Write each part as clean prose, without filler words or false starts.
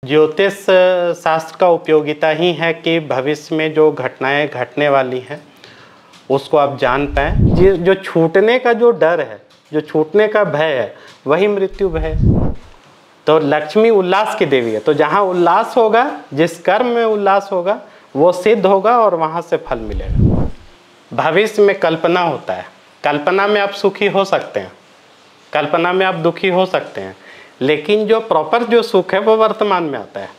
ज्योतिष शास्त्र का उपयोगिता ही है कि भविष्य में जो घटनाएं घटने वाली हैं उसको आप जान पाएँ। जो छूटने का जो डर है, जो छूटने का भय है, वही मृत्यु भय है। तो लक्ष्मी उल्लास की देवी है, तो जहाँ उल्लास होगा, जिस कर्म में उल्लास होगा वो सिद्ध होगा और वहाँ से फल मिलेगा। भविष्य में कल्पना होता है, कल्पना में आप सुखी हो सकते हैं, कल्पना में आप दुखी हो सकते हैं, लेकिन जो प्रॉपर जो सुख है वो वर्तमान में आता है।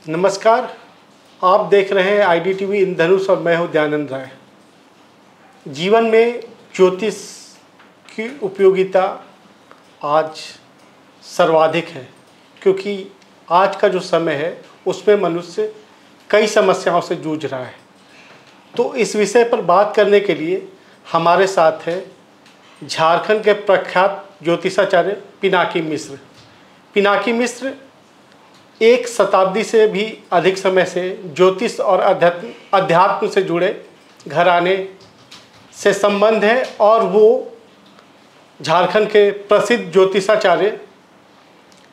नमस्कार, आप देख रहे हैं IDTV इंद्रधनुष और मैं हूं दयानंद राय। जीवन में ज्योतिष की उपयोगिता आज सर्वाधिक है, क्योंकि आज का जो समय है उसमें मनुष्य कई समस्याओं से जूझ रहा है। तो इस विषय पर बात करने के लिए हमारे साथ है झारखंड के प्रख्यात ज्योतिषाचार्य पिनाकी मिश्र। पिनाकी मिश्र एक शताब्दी से भी अधिक समय से ज्योतिष और अध्यात्म से जुड़े घराने से संबंध है और वो झारखंड के प्रसिद्ध ज्योतिषाचार्य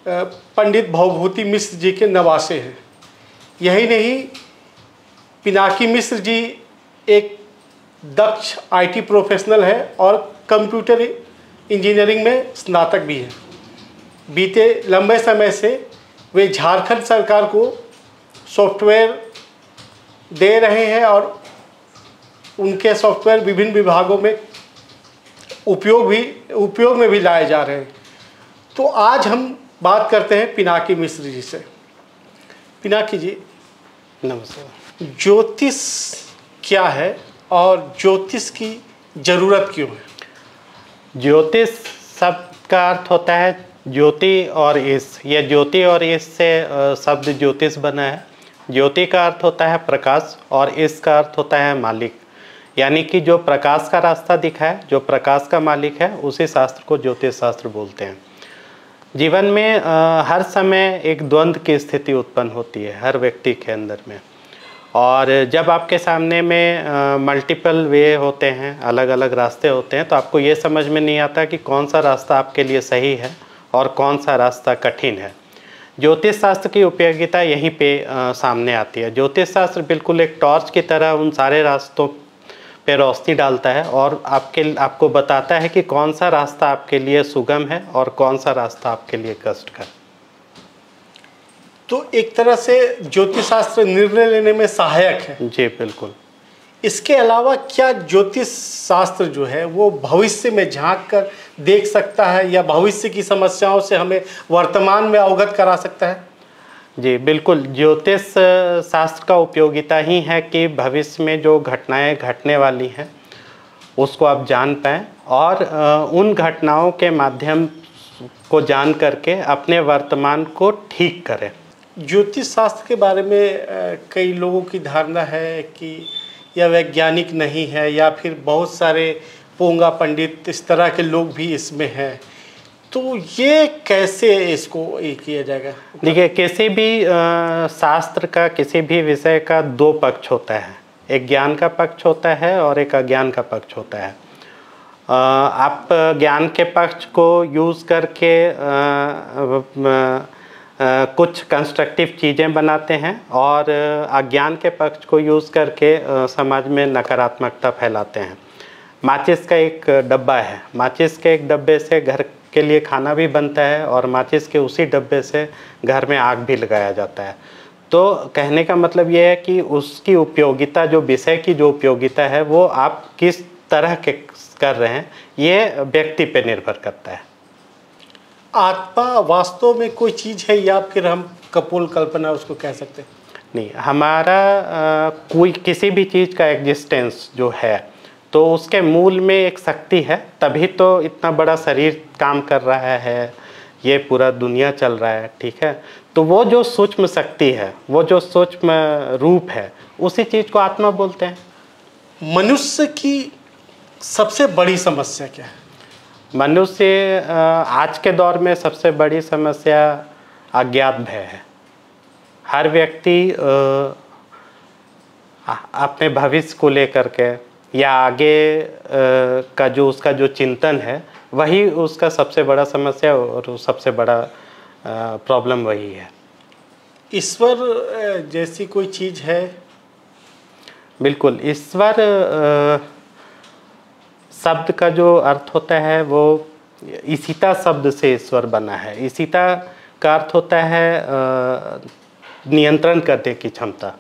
पंडित भवभूति मिश्र जी के नवासे हैं। यही नहीं, पिनाकी मिश्र जी एक दक्ष IT प्रोफेशनल है और कंप्यूटर इंजीनियरिंग में स्नातक भी है। बीते लंबे समय से वे झारखंड सरकार को सॉफ्टवेयर दे रहे हैं और उनके सॉफ्टवेयर विभिन्न विभागों में उपयोग में भी लाए जा रहे हैं। तो आज हम बात करते हैं पिनाकी मिश्र जी से। पिनाकी जी नमस्कार। ज्योतिष क्या है और ज्योतिष की ज़रूरत क्यों है? ज्योतिष शब्द का अर्थ होता है ज्योति और ईश। यह ज्योति और ईश से शब्द ज्योतिष बना है। ज्योति का अर्थ होता है प्रकाश और ईश का अर्थ होता है मालिक, यानी कि जो प्रकाश का रास्ता दिखाए, जो प्रकाश का मालिक है, उसी शास्त्र को ज्योतिष शास्त्र बोलते हैं। जीवन में हर समय एक द्वंद्व की स्थिति उत्पन्न होती है हर व्यक्ति के अंदर में, और जब आपके सामने में मल्टीपल वे होते हैं, अलग अलग रास्ते होते हैं, तो आपको ये समझ में नहीं आता कि कौन सा रास्ता आपके लिए सही है और कौन सा रास्ता कठिन है। ज्योतिष शास्त्र की उपयोगिता यहीं पे सामने आती है। ज्योतिष शास्त्र बिल्कुल एक टॉर्च की तरह उन सारे रास्तों पे रोशनी डालता है और आपको बताता है कि कौन सा रास्ता आपके लिए सुगम है और कौन सा रास्ता आपके लिए कष्टकर। तो एक तरह से ज्योतिष शास्त्र निर्णय लेने में सहायक है। जी बिल्कुल। इसके अलावा क्या ज्योतिष शास्त्र जो है वो भविष्य में झांक कर देख सकता है या भविष्य की समस्याओं से हमें वर्तमान में अवगत करा सकता है? जी बिल्कुल। ज्योतिष शास्त्र का उपयोगिता ही है कि भविष्य में जो घटनाएं घटने वाली हैं उसको आप जान पाएँ और उन घटनाओं के माध्यम को जान करके अपने वर्तमान को ठीक करें। ज्योतिष शास्त्र के बारे में कई लोगों की धारणा है कि यह वैज्ञानिक नहीं है, या फिर बहुत सारे पोंगा पंडित इस तरह के लोग भी इसमें हैं। तो ये कैसे इसको किया जाएगा? देखिए, किसी भी शास्त्र का, किसी भी विषय का दो पक्ष होता है। एक ज्ञान का पक्ष होता है और एक अज्ञान का पक्ष होता है। आप ज्ञान के पक्ष को यूज़ करके कुछ कंस्ट्रक्टिव चीज़ें बनाते हैं और अज्ञान के पक्ष को यूज़ करके समाज में नकारात्मकता फैलाते हैं। माचिस का एक डब्बा है, माचिस के एक डब्बे से घर के लिए खाना भी बनता है और माचिस के उसी डब्बे से घर में आग भी लगाया जाता है। तो कहने का मतलब ये है कि उसकी उपयोगिता, जो विषय की जो उपयोगिता है, वो आप किस तरह के कर रहे हैं, ये व्यक्ति पे निर्भर करता है। आत्मा वास्तव में कोई चीज़ है या फिर हम कपोल कल्पना उसको कह सकते हैं? नहीं, हमारा कोई किसी भी चीज़ का एग्जिस्टेंस जो है तो उसके मूल में एक शक्ति है, तभी तो इतना बड़ा शरीर काम कर रहा है, ये पूरा दुनिया चल रहा है, ठीक है। तो वो जो सूक्ष्म शक्ति है, वो जो सूक्ष्म रूप है, उसी चीज़ को आत्मा बोलते हैं। मनुष्य की सबसे बड़ी समस्या क्या है? मनुष्य आज के दौर में सबसे बड़ी समस्या अज्ञात भय है। हर व्यक्ति अपने भविष्य को लेकर के या आगे का जो उसका जो चिंतन है वही उसका सबसे बड़ा समस्या और सबसे बड़ा प्रॉब्लम वही है। ईश्वर जैसी कोई चीज़ है? बिल्कुल, ईश्वर शब्द का जो अर्थ होता है वो ईशिता शब्द से ईश्वर बना है। ईशिता का अर्थ होता है नियंत्रण करने की क्षमता।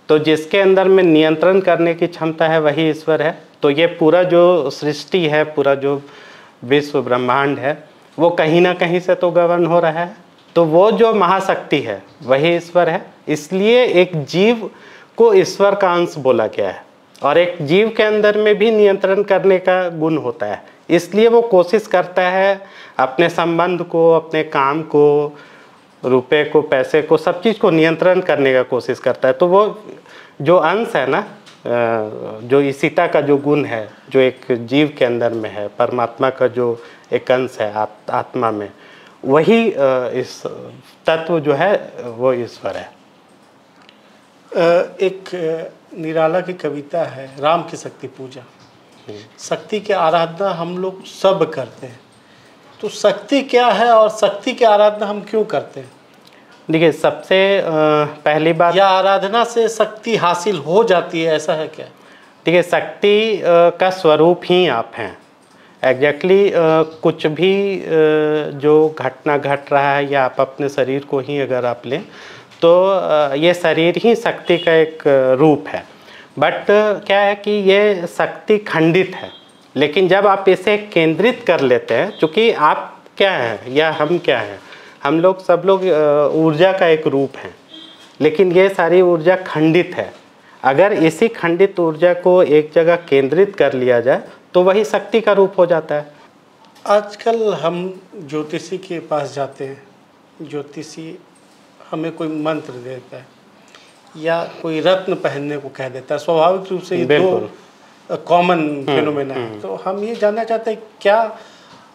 तो जिसके अंदर में नियंत्रण करने की क्षमता है वही ईश्वर है। तो ये पूरा जो सृष्टि है, पूरा जो विश्व ब्रह्मांड है, वो कहीं ना कहीं से तो गवर्न हो रहा है। तो वो जो महाशक्ति है वही ईश्वर है। इसलिए एक जीव को ईश्वर का अंश बोला गया है। और एक जीव के अंदर में भी नियंत्रण करने का गुण होता है, इसलिए वो कोशिश करता है अपने संबंध को, अपने काम को, रुपए को, पैसे को, सब चीज़ को नियंत्रण करने का कोशिश करता है। तो वो जो अंश है ना, जो ईशिता का जो गुण है जो एक जीव के अंदर में है, परमात्मा का जो एक अंश है आत्मा में, वही इस तत्व जो है वो ईश्वर है। एक निराला की कविता है, राम की शक्ति पूजा। शक्ति की आराधना हम लोग सब करते हैं, तो शक्ति क्या है और शक्ति की आराधना हम क्यों करते हैं? देखिए, सबसे पहली बात, या आराधना से शक्ति हासिल हो जाती है, ऐसा है क्या? देखिए, शक्ति का स्वरूप ही आप हैं। एग्जैक्टली कुछ भी जो घटना घट रहा है या आप अपने शरीर को ही अगर आप लें तो ये शरीर ही शक्ति का एक रूप है। बट क्या है कि ये शक्ति खंडित है, लेकिन जब आप इसे केंद्रित कर लेते हैं, चूँकि आप क्या हैं या हम क्या हैं, हम लोग सब लोग ऊर्जा का एक रूप हैं, लेकिन ये सारी ऊर्जा खंडित है। अगर इसी खंडित ऊर्जा को एक जगह केंद्रित कर लिया जाए तो वही शक्ति का रूप हो जाता है। आजकल हम ज्योतिषी के पास जाते हैं, ज्योतिषी हमें कोई मंत्र देता है या कोई रत्न पहनने को कह देता है। स्वाभाविक रूप से ये दो कॉमन फेनोमेना है। तो हम ये जानना चाहते हैं, क्या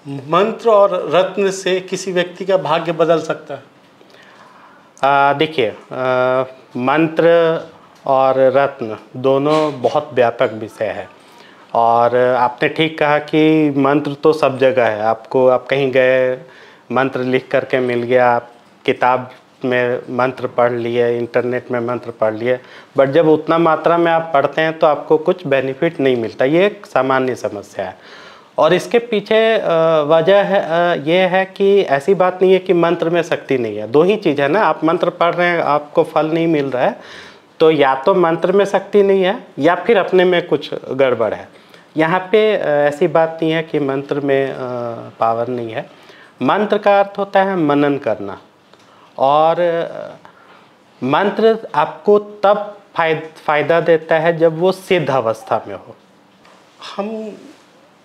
मंत्र और रत्न से किसी व्यक्ति का भाग्य बदल सकता है? देखिए, मंत्र और रत्न दोनों बहुत व्यापक विषय है। और आपने ठीक कहा कि मंत्र तो सब जगह है। आपको, आप कहीं गए, मंत्र लिख करके मिल गया, आप किताब में मंत्र पढ़ लिए, इंटरनेट में मंत्र पढ़ लिए, बट जब उतना मात्रा में आप पढ़ते हैं तो आपको कुछ बेनिफिट नहीं मिलता। ये एक सामान्य समस्या है। और इसके पीछे वजह है ये है कि ऐसी बात नहीं है कि मंत्र में शक्ति नहीं है। दो ही चीज़ है ना, आप मंत्र पढ़ रहे हैं, आपको फल नहीं मिल रहा है, तो या तो मंत्र में शक्ति नहीं है या फिर अपने में कुछ गड़बड़ है। यहाँ पे ऐसी बात नहीं है कि मंत्र में पावर नहीं है। मंत्र का अर्थ होता है मनन करना, और मंत्र आपको तब फायदा देता है जब वो सिद्ध अवस्था में हो। हम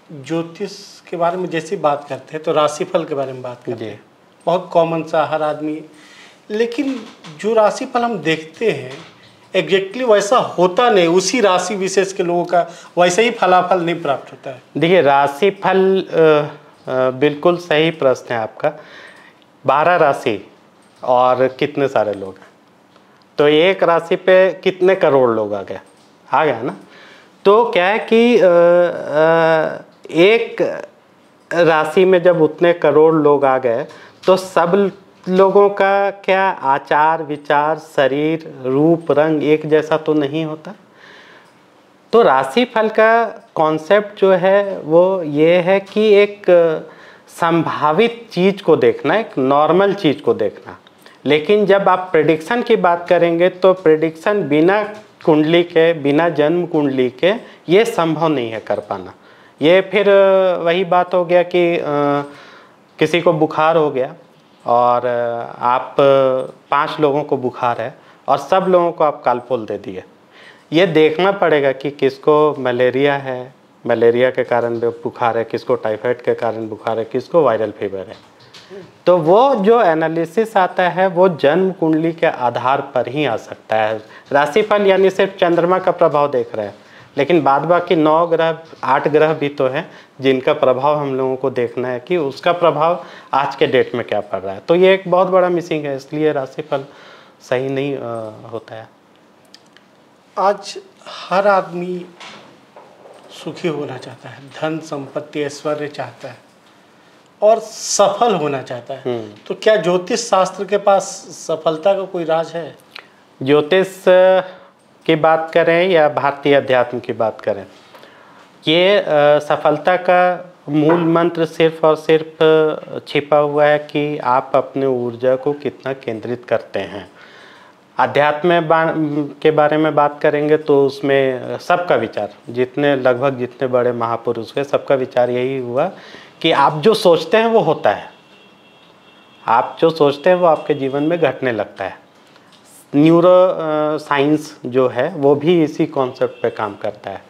ज्योतिष के बारे में जैसी बात करते हैं तो राशिफल के बारे में बात करते हैं, बहुत कॉमन सा, हर आदमी। लेकिन जो राशिफल हम देखते हैं एग्जैक्टली वैसा होता नहीं, उसी राशि विशेष के लोगों का वैसे ही फलाफल नहीं प्राप्त होता है। देखिए, राशिफल बिल्कुल सही प्रश्न है आपका। 12 राशि और कितने सारे लोग हैं, तो एक राशि पे कितने करोड़ लोग आ गया ना। तो क्या है कि एक राशि में जब उतने करोड़ लोग आ गए तो सब लोगों का क्या आचार विचार, शरीर, रूप, रंग एक जैसा तो नहीं होता। तो राशिफल का कॉन्सेप्ट जो है वो ये है कि एक संभावित चीज़ को देखना, एक नॉर्मल चीज़ को देखना। लेकिन जब आप प्रेडिक्शन की बात करेंगे तो प्रेडिक्शन बिना कुंडली के, बिना जन्म कुंडली के ये संभव नहीं है कर पाना। ये फिर वही बात हो गया कि किसी को बुखार हो गया और आप 5 लोगों को बुखार है और सब लोगों को आप कालपोल दे दिए। ये देखना पड़ेगा कि किसको मलेरिया है, मलेरिया के कारण बुखार है, किसको टाइफाइड के कारण बुखार है, किसको वायरल फीवर है। तो वो जो एनालिसिस आता है वो जन्म कुंडली के आधार पर ही आ सकता है। राशिफल यानी सिर्फ चंद्रमा का प्रभाव देख रहे हैं, लेकिन बाद बाकी 9 ग्रह, 8 ग्रह भी तो हैं जिनका प्रभाव हम लोगों को देखना है कि उसका प्रभाव आज के डेट में क्या पड़ रहा है। तो ये एक बहुत बड़ा मिसिंग है, इसलिए राशिफल सही नहीं होता है। आज हर आदमी सुखी होना चाहता है, धन संपत्ति ऐश्वर्य चाहता है और सफल होना चाहता है, तो क्या ज्योतिष शास्त्र के पास सफलता का कोई राज है? ज्योतिष की बात करें या भारतीय अध्यात्म की बात करें, ये सफलता का मूल मंत्र सिर्फ और सिर्फ छिपा हुआ है कि आप अपने ऊर्जा को कितना केंद्रित करते हैं। अध्यात्म के बारे में बात करेंगे तो उसमें सबका विचार, लगभग जितने बड़े महापुरुष हुए, सबका विचार यही हुआ कि आप जो सोचते हैं वो होता है, आप जो सोचते हैं वो आपके जीवन में घटने लगता है। न्यूरो साइंस जो है वो भी इसी कॉन्सेप्ट पे काम करता है।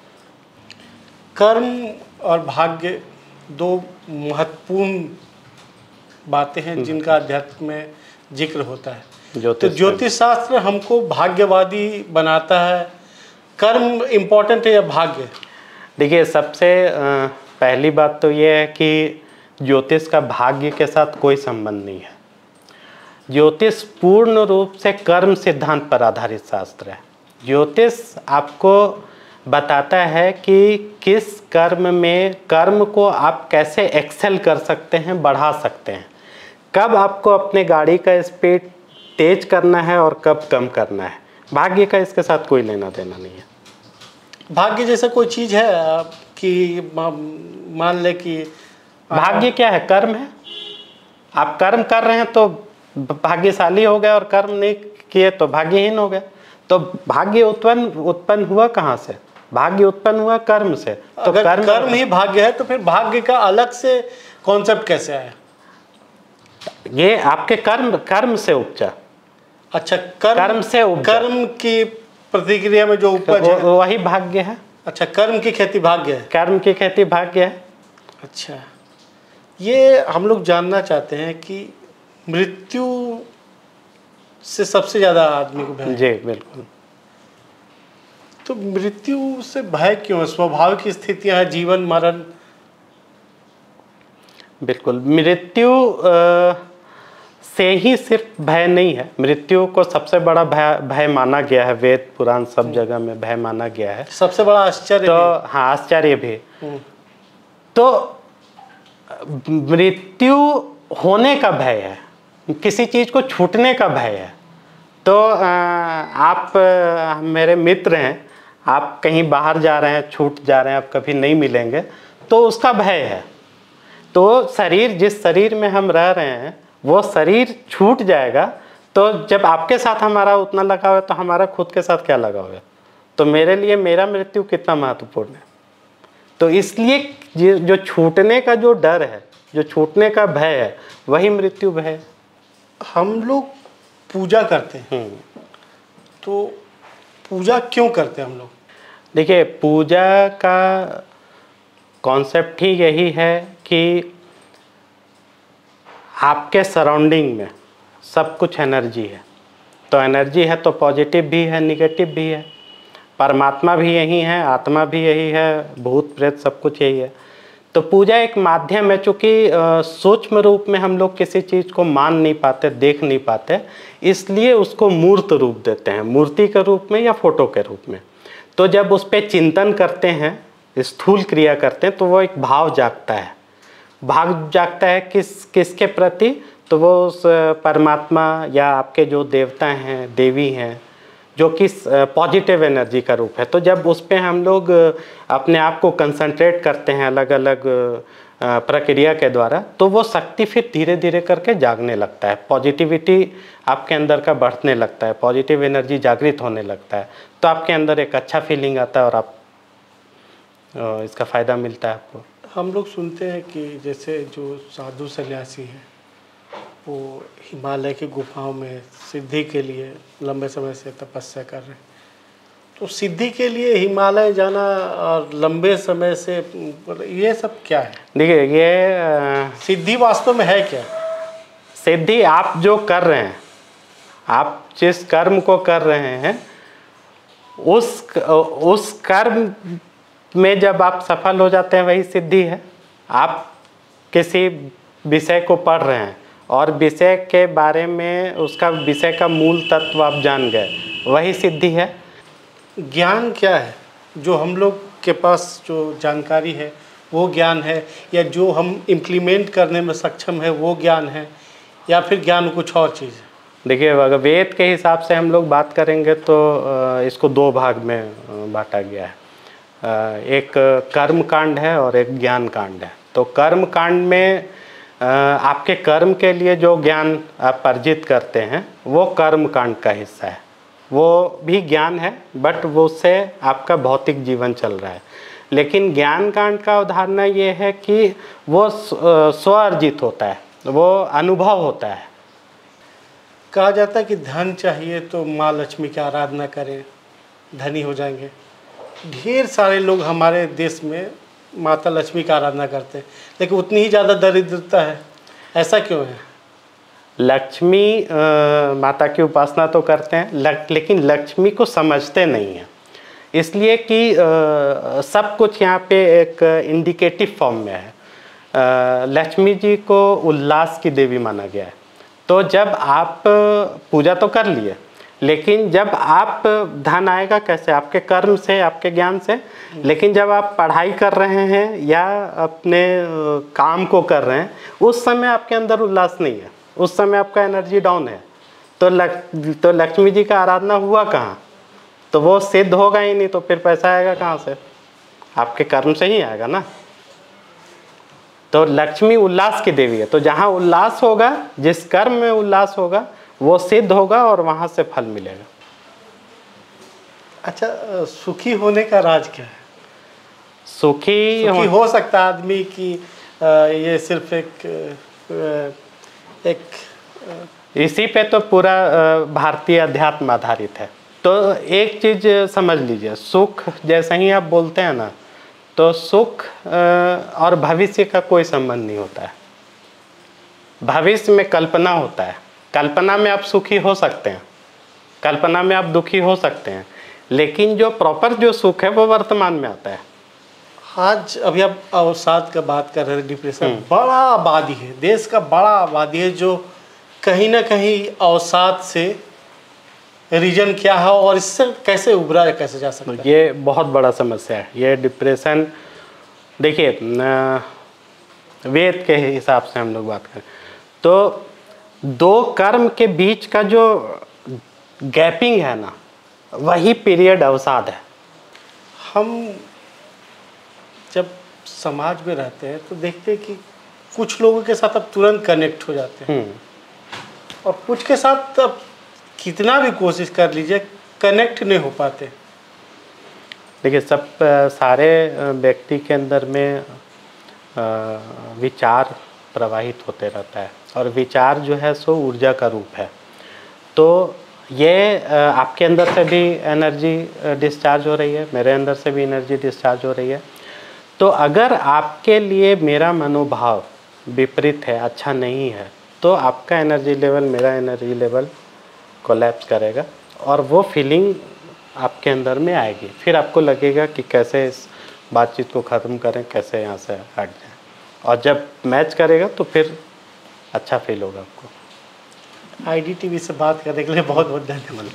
कर्म और भाग्य दो महत्वपूर्ण बातें हैं जिनका अध्यात्म में जिक्र होता है। तो ज्योतिष शास्त्र हमको भाग्यवादी बनाता है, कर्म इम्पोर्टेंट है या भाग्य? देखिए, सबसे पहली बात तो ये है कि ज्योतिष का भाग्य के साथ कोई संबंध नहीं है। ज्योतिष पूर्ण रूप से कर्म सिद्धांत पर आधारित शास्त्र है। ज्योतिष आपको बताता है कि किस कर्म को आप कैसे एक्सेल कर सकते हैं, बढ़ा सकते हैं, कब आपको अपने गाड़ी का स्पीड तेज करना है और कब कम करना है। भाग्य का इसके साथ कोई लेना देना नहीं है। भाग्य जैसा कोई चीज़ है कि मान ले कि भाग्य क्या है? कर्म है। आप कर्म कर रहे हैं तो भाग्यशाली हो गए और कर्म नहीं किए तो भाग्यहीन हो गए। तो भाग्य उत्पन्न हुआ कहाँ से? भाग्य उत्पन्न हुआ कर्म से। तो अगर कर्म ही भाग्य है तो फिर भाग्य का अलग से कॉन्सेप्ट कैसे आया? ये आपके कर्म से उपजा। अच्छा, कर्म से उपजा। कर्म की प्रतिक्रिया में जो उपज है वही भाग्य है। अच्छा, कर्म की खेती भाग्य है। कर्म की खेती भाग्य है। अच्छा, ये हम लोग जानना चाहते हैं कि मृत्यु से सबसे ज़्यादा आदमी को भय है। जी बिल्कुल। तो मृत्यु से भय क्यों है? स्वाभाविक स्थितियां हैं, जीवन मरण। बिल्कुल, मृत्यु से ही सिर्फ भय नहीं है। मृत्यु को सबसे बड़ा भय माना गया है, वेद पुराण सब जगह में भय माना गया है। सबसे बड़ा आश्चर्य तो हाँ, आश्चर्य भी। तो मृत्यु होने का भय है, किसी चीज़ को छूटने का भय है। तो आप मेरे मित्र हैं, आप कहीं बाहर जा रहे हैं, छूट जा रहे हैं, आप कभी नहीं मिलेंगे, तो उसका भय है। तो जिस शरीर में हम रह रहे हैं वो शरीर छूट जाएगा, तो जब आपके साथ हमारा उतना लगाव है तो हमारा खुद के साथ क्या लगाव है? तो मेरे लिए मेरा मृत्यु कितना महत्वपूर्ण है। तो इसलिए जो छूटने का जो डर है, जो छूटने का भय है, वही मृत्यु भय है। हम लोग पूजा करते हैं, तो पूजा क्यों करते हैं हम लोग? देखिए, पूजा का कॉन्सेप्ट ही यही है कि आपके सराउंडिंग में सब कुछ एनर्जी है। तो एनर्जी है तो पॉजिटिव भी है, निगेटिव भी है। परमात्मा भी यही है, आत्मा भी यही है, भूत प्रेत सब कुछ यही है। तो पूजा एक माध्यम है, चूँकि सूक्ष्म रूप में हम लोग किसी चीज़ को मान नहीं पाते, देख नहीं पाते, इसलिए उसको मूर्त रूप देते हैं, मूर्ति के रूप में या फोटो के रूप में। तो जब उस पर चिंतन करते हैं, स्थूल क्रिया करते हैं, तो वो एक भाव जागता है। भाव जागता है किसके प्रति? तो वो उस परमात्मा या आपके जो देवता हैं, देवी हैं, जो कि पॉजिटिव एनर्जी का रूप है। तो जब उस पर हम लोग अपने आप को कंसंट्रेट करते हैं अलग अलग प्रक्रिया के द्वारा, तो वो शक्ति फिर धीरे धीरे करके जागने लगता है, पॉजिटिविटी आपके अंदर का बढ़ने लगता है, पॉजिटिव एनर्जी जागृत होने लगता है। तो आपके अंदर एक अच्छा फीलिंग आता है और आप इसका फ़ायदा मिलता है आपको। हम लोग सुनते हैं कि जैसे जो साधु सन्यासी हैं वो हिमालय की गुफाओं में सिद्धि के लिए लंबे समय से तपस्या कर रहे हैं। तो सिद्धि के लिए हिमालय जाना और लंबे समय से, ये सब क्या है? देखिए, ये सिद्धि वास्तव में है क्या? सिद्धि आप जो कर रहे हैं, आप जिस कर्म को कर रहे हैं, उस कर्म में जब आप सफल हो जाते हैं वही सिद्धि है। आप किसी विषय को पढ़ रहे हैं और विषय के बारे में, उसका विषय का मूल तत्व आप जान गए, वही सिद्धि है। ज्ञान क्या है जो हम लोग के पास जो जानकारी है वो ज्ञान है, या जो हम इम्प्लीमेंट करने में सक्षम है वो ज्ञान है, या फिर ज्ञान कुछ और चीज़ है? देखिए, अगर वेद के हिसाब से हम लोग बात करेंगे तो इसको दो भाग में बांटा गया है। एक कर्म कांड है और एक ज्ञान कांड है। तो कर्म कांड में आपके कर्म के लिए जो ज्ञान आप अर्जित करते हैं वो कर्म कांड का हिस्सा है, वो भी ज्ञान है, बट वो उससे आपका भौतिक जीवन चल रहा है। लेकिन ज्ञान कांड का उदाहरण ये है कि वो स्व अर्जित होता है, वो अनुभव होता है। कहा जाता है कि धन चाहिए तो माँ लक्ष्मी की आराधना करें, धनी हो जाएंगे। ढेर सारे लोग हमारे देश में माता लक्ष्मी की आराधना करते हैं, लेकिन उतनी ही ज़्यादा दरिद्रता है। ऐसा क्यों है? लक्ष्मी माता की उपासना तो करते हैं, लेकिन लक्ष्मी को समझते नहीं हैं, इसलिए कि सब कुछ यहाँ पे एक इंडिकेटिव फॉर्म में है। लक्ष्मी जी को उल्लास की देवी माना गया है। तो जब आप पूजा तो कर लिए, लेकिन जब आप धन आएगा कैसे? आपके कर्म से, आपके ज्ञान से। लेकिन जब आप पढ़ाई कर रहे हैं या अपने काम को कर रहे हैं, उस समय आपके अंदर उल्लास नहीं है, उस समय आपका एनर्जी डाउन है। तो लक्ष्मी जी का आराधना हुआ कहाँ? तो वो सिद्ध होगा ही नहीं, तो फिर पैसा आएगा कहाँ से? आपके कर्म से ही आएगा ना। तो लक्ष्मी उल्लास की देवी है। तो जहाँ उल्लास होगा, जिस कर्म में उल्लास होगा, वो सिद्ध होगा और वहाँ से फल मिलेगा। अच्छा, सुखी होने का राज क्या है? सुखी हो सकता है आदमी की ये सिर्फ एक इसी पे तो पूरा भारतीय अध्यात्म आधारित है। तो एक चीज़ समझ लीजिए, सुख जैसे ही आप बोलते हैं ना, तो सुख और भविष्य का कोई संबंध नहीं होता है। भविष्य में कल्पना होता है, कल्पना में आप सुखी हो सकते हैं, कल्पना में आप दुखी हो सकते हैं, लेकिन जो प्रॉपर जो सुख है वो वर्तमान में आता है। आज अभी आप अवसाद का बात कर रहे हैं, डिप्रेशन बड़ा आबादी है, देश का बड़ा आबादी है, जो कहीं ना कहीं अवसाद से रीजन क्या है और इससे कैसे उभरा कैसे जा सकता है? ये बहुत बड़ा समस्या है ये डिप्रेशन। देखिए, वेद के हिसाब से हम लोग बात करें तो दो कर्म के बीच का जो गैपिंग है ना, वही पीरियड अवसाद है। हम जब समाज में रहते हैं तो देखते हैं कि कुछ लोगों के साथ अब तुरंत कनेक्ट हो जाते हैं, और कुछ के साथ अब कितना भी कोशिश कर लीजिए कनेक्ट नहीं हो पाते। देखिए, सब सारे व्यक्ति के अंदर में विचार प्रवाहित होते रहता है, और विचार जो है सो ऊर्जा का रूप है। तो ये आपके अंदर से भी एनर्जी डिस्चार्ज हो रही है, मेरे अंदर से भी एनर्जी डिस्चार्ज हो रही है। तो अगर आपके लिए मेरा मनोभाव विपरीत है, अच्छा नहीं है, तो आपका एनर्जी लेवल, मेरा एनर्जी लेवल कोलैप्स करेगा, और वो फीलिंग आपके अंदर में आएगी। फिर आपको लगेगा कि कैसे इस बातचीत को ख़त्म करें, कैसे यहाँ से हट जाएं, और जब मैच करेगा तो फिर अच्छा फील होगा आपको। IDTV से बात करने के लिए बहुत बहुत धन्यवाद।